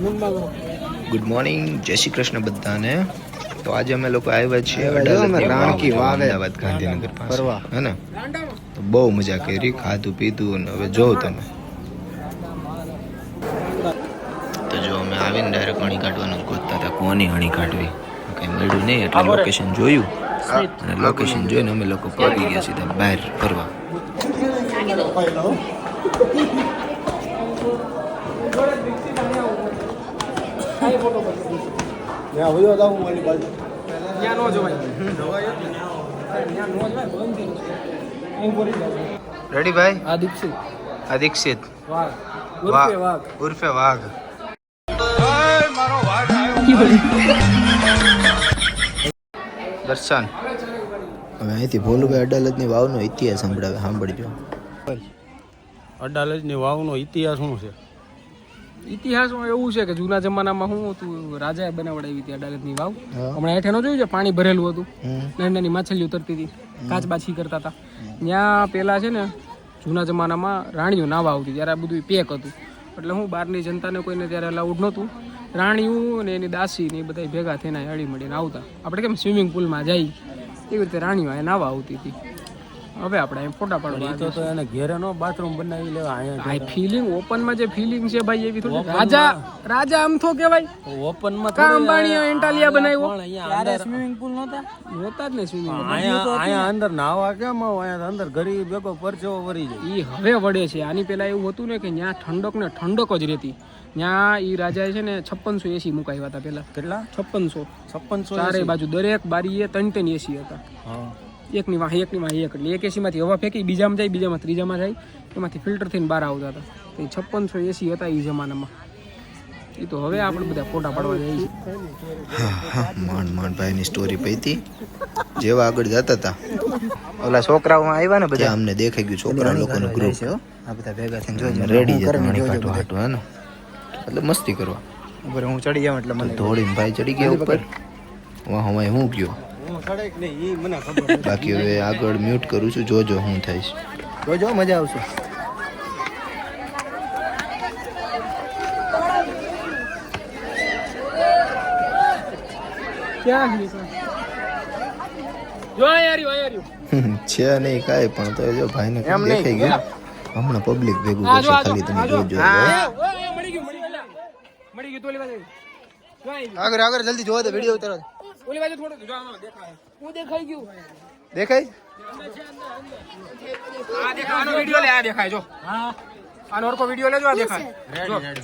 Good morning, જય શ્રી કૃષ્ણ બધાને. તો આજે અમે લોકો આવ્યા છીએ રાણકી વાવ, અમદાવાદ ગાંધીનગર પાસે, હે ને? તો બહુ મજા કરી, ખાધું પીધું, અને હવે જોઉં તમે તો જો અમે આવીને ડાયરેક્ટ અણી કાઢવાનું જ ગોતતા હતા, કોની અણી કાઢવી કંઈ મળ્યું નહીં, એટલે લોકેશન જોયું અને લોકેશન જોઈને અમે લોકો પહોંચી ગયા સીધા બહાર ફરવા. રેડી ભાઈ? અદીક્ષિત ઉર્ફે વાઘ. દર્શન હવે અહીંથી ભોલુભાઈ અડાલજની વાવનો ઇતિહાસ સાંભળજો. અડાલજની વાવનો ઇતિહાસ શું છે? ઇતિહાસમાં એવું છે કે જૂના જમાનામાં શું હતું, રાજાએ બનાવડાવી હતી અડાલજની વાવ. હમણાં હેઠે જોયું છે પાણી ભરેલું હતું, નાની નાની માછલીઓ તરતી હતી, કાચબાછી કરતા હતા. ત્યાં પેલા છે ને જૂના જમાનામાં રાણીઓ નાવા આવતી, ત્યારે આ બધું પેક હતું, એટલે હું બહારની જનતાને કોઈને ત્યારે અલાઉડ નહોતું. રાણીઓ ને એની દાસી ને એ બધા ભેગા થઈને હળી મળીને આવતા. આપણે કેમ સ્વિમિંગ પુલમાં જઈ એવી રીતે રાણીઓ અહીંયા નાવા આવતી હતી. હવે આપણે અહીં ફોટા પાડવા તો એને ઘેરે નો બાથરૂમ બનાવી લેવા. અહીંયા ફિલિંગ ઓપનમાં જે ફિલિંગ છે ભાઈ એવી થોડી. રાજા આમ તો કહેવાય ઓપનમાં કા અંબાણી એન્ટાલિયા બનાવ્યો, અહીંયા સ્વિમિંગ પુલ નહોતા જ ને સ્વિમિંગ પુલ. અહીંયા અંદર નાવા કેમ આવો? અહીંયા અંદર ગરીબ ભેગો પરચો વળી જાય. એ હવે વડે છે. આની પેલા એવું હતું ને કે ત્યાં ઠંડક ને ઠંડક જ રહેતી. ત્યાં એ રાજાએ છે ને 5600 એસી મુકાવ્યા હતા પેલા. કેટલા? 5600 ચારે બાજુ દરેક બારીએ 3 એસી હતા. એકની વાહ એક, એટલે એક એસીમાંથી હવા ફેંકી બીજામાં જાય, બીજામાં ત્રીજામાં જાય, એમાંથી ફિલ્ટર થઈને બહાર આવતા હતા. તો 5600 એસી હતા એ જમાનામાં. એ તો હવે આપણે બધા ફોટા પાડવા જઈએ છીએ. માંડ ભાઈની સ્ટોરી પૈતી જેવા આગળ જતા હતા ઓલા છોકરાઓમાં આવ્યા ને બધા, અમને દેખાઈ ગયું છોકરા લોકોનું ગ્રુપ છે. આ બધા ભેગા થઈને જોજો રેડી જતા મણી કાઢવા હાટું, હે ને? એટલે મસ્તી કરવા ઉપર હું ચડી જાઉં એટલે મને ધોળીને ભાઈ ચડી ગયા ઉપર. વાહ હું ગયો બાકી. હવે આગળ મ્યુટ કરું છું, જોજો હું થઈશ, જોજો મજા આવશે. છે નહીં કાંઈ પણ તો જો ભાઈને દેખાઈ ગયું. હમણાં પબ્લિક ભેગું કરશે, ખાલી તમે જોજો. આગળ જલ્દી જોવા દે, વિડીયો ઉતારો. ઓલી બાજુ થોડું જો, આમાં દેખાય. હું દેખાઈ ગયું. દેખાય? આ દેખાવાનો વિડિયો લે, આ દેખાય જો. હા આનો ઓરકો વિડિયો લેજો, આ દેખાય.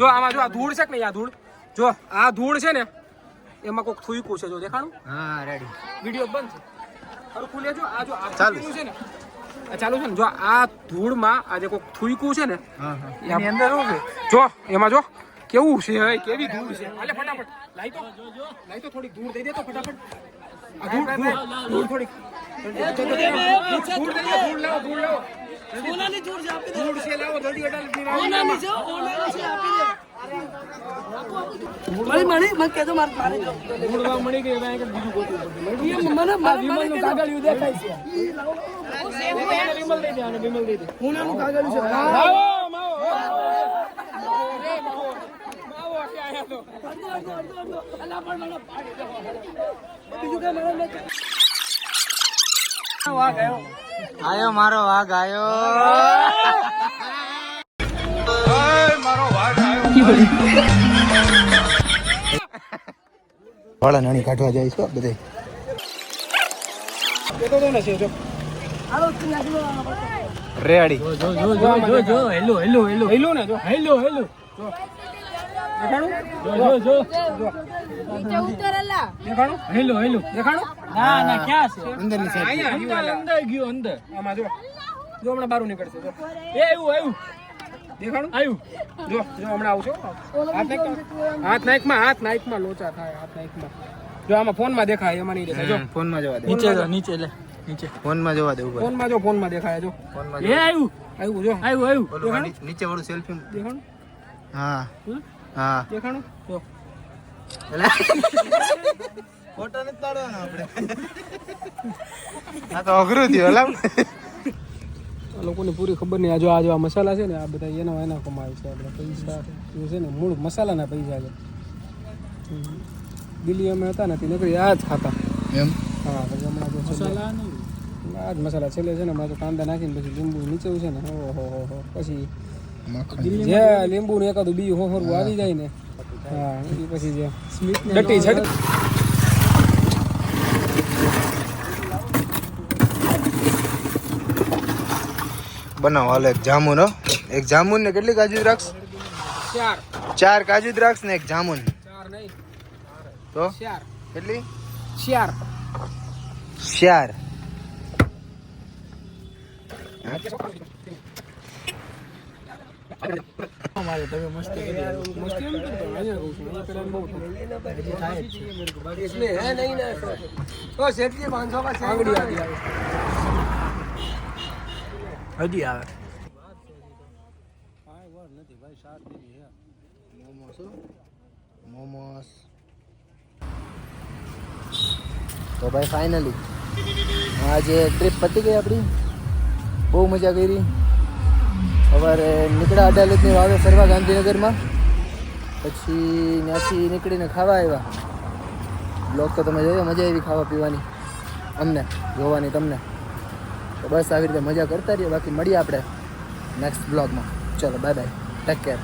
જો આમાં જો આ ધૂળ છે કે નહીં, આ ધૂળ જો, આ ધૂળ છે ને એમાં કોક થૂઈકું છે, જો દેખાણું? હા રેડી. વિડિયો બંધ છે, ઓરકો લેજો. આ જો આ ચાલુ છે ને, આ ચાલુ છે ને, જો આ ધૂળમાં આ જે કોક થૂઈકું છે ને, એની અંદર શું છે જો, એમાં જો કેવું છે, કેવી ધૂળ છે. હાલે ફટાફટ લાઈ તો થોડીક ધૂળ દઈ દે તો ફટાફટ. આ ધૂળ થોડીક ધૂળ લાવો. સોનાની ધૂળ છે, આપી દે. ધૂળ છે લાવો જલ્દી. સોનાની છે, ઓનાની છે, આપી દે. મણી મત કે તો માર મારે ધૂળ વાવ મણી ગઈ. હવે આગળ બીજું ગોતવું પડશે. મને વિમલ નું કાગળિયું દેખાય છે. વિમલ દઈ દે, આને વિમલ દઈ દે. સોનાનું કાગળિયું છે. લાવો માવો. આયો મારો વાઘ આયો. વાળા નાની કાઢવા જાય છે બધે. રેડી જો હેલો ને જો હેલો દેખાણું જો નીચે ઉતરેલા દેખાણું હેલો ના ક્યાં છે? અંદરની સાઈડ અંદર ગયો અંદર. આમાં જો હમણાં બારું નીકળશે. જો એ આવ્યું દેખાણું આવ્યું. જો હમણાં આવશો. હાથ નાઈકમાં લોચા થાય. હાથ નાઈકમાં જો, આમાં ફોનમાં દેખાય, એમાં નહીં દેખાય. જો ફોનમાં જવા દે, નીચે ફોનમાં જવા દે. ઉપર ફોનમાં દેખાય. જો ફોનમાં એ આવ્યું જો આવ્યું નીચે વાળું સેલ્ફી દેખાણું. હા દેખાણું જો. ફોટો નથી પાડવાનો આપણે. આ તો અઘરું થયું. લોકોને પૂરી ખબર નહીં. આ મસાલા છે ને, આ બધા એના કમાય છે. આપણે પૈસા છે ને, મૂળ મસાલાના પૈસા છે. દિલ્હી અમે હતા ને તે નકરી આ જ ખાતા એમ હા પછી હમણાં તો મસાલા આ જ મસાલા છેલ્લે છે ને મારે કાંદા નાખીને પછી લીંબુ નીચે છે ને ઓહો પછી જે લીંબુ ને એકાદું બી હોરવું આવી જાય ને હા એ પછી જે ડટી છડ બનાવો હાલો એક જામુન હો એક જામુન ને કેટલી કાજુ દ્રાક્ષ 4 કાજુ દ્રાક્ષ ને એક જામુન 4 નહીં તો 4 કેટલી 4 અમારે તમે મસ્તી કરી મસ્તી એમ કરતો અહીંયા કહું છું અહીંયા પેલા બહુ થાય જ છે इसमें है नहीं ना तो सेठ जी 500 का आंगड़ी आती है હજી આવે મોમોસ તો ભાઈ ફાઇનલી આજે ટ્રીપ પતી ગઈ આપણી બહુ મજા કરી સવારે નીકળ્યા અડાલજની વાવે ફરવા ગાંધીનગરમાં પછી ત્યાંથી નીકળીને ખાવા આવ્યા બ્લોગ તો તમે જોયો મજા આવી ખાવા પીવાની અમને જોવાની તમને તો બસ આવી રીતે મજા કરતા રહીએ બાકી મળીએ આપણે નેક્સ્ટ બ્લોગમાં ચલો બાય બાય ટેક કેર